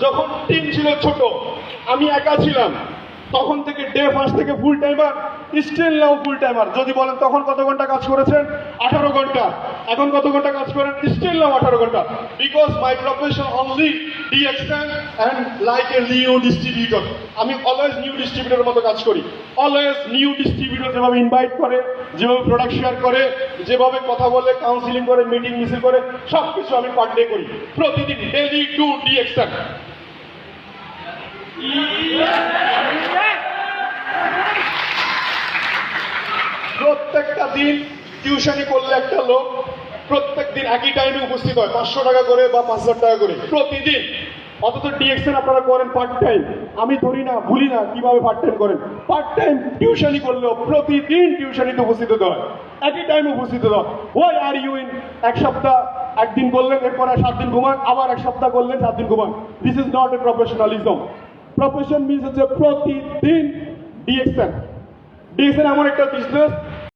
যখন টিম ছিল ছোট, আমি একা ছিলাম, তখন থেকে ডে ফার্স্ট থেকে ফুল টাইমার, স্টিল নাও ফুল টাইমার। যদি বলেন তখন কত ঘন্টা কাজ করেছেন? 18 ঘন্টা। এখন কত ঘন্টা কাজ করেন? স্টিল নাও 18 ঘন্টা। Because my profession only DXN and like a new distributor. আমি অলওয়েজ নিউ ডিস্ট্রিবিউটরের মতো কাজ করি। অলওয়েজ নিউ ডিস্ট্রিবিউটর যেভাবে ইনভাইট করে, যেভাবে প্রোডাক্ট শেয়ার করে, যেভাবে কথা বলে, কাউন্সিলিং করে, মিটিং মিছিল করে, সব কিছু আমি পার ডে করি। প্রতিদিন ডেলি টু ডিএক্সএন। প্রত্যেকটা দিন টিউশনি করলে একটা লোক প্রত্যেক দিন একই টাইমে উপস্থিত হয়, 500 টাকা করে বা 5000 টাকা করে প্রতিদিন। অথচ ডিএক্সএন আপনারা করেন পার্ট টাইম। আমি ধরি না, ভুলি না কিভাবে পার্ট টাইম করেন। পার্ট টাইম টিউশনি করলেও প্রতিদিন টিউশনিতে উপস্থিত হতে হয়, একই টাইমে উপস্থিত হতে হয়। Why are you in? এক সপ্তাহ একদিন করলেন, এরপরে 7 দিন ঘুমান, আবার এক সপ্তাহ করলেন, 7 দিন ঘুমান। This is not a professionalism. Profession means হচ্ছে প্রতিদিন ডিএক্সএন। ডিএক্সএন এমন একটা বিজনেস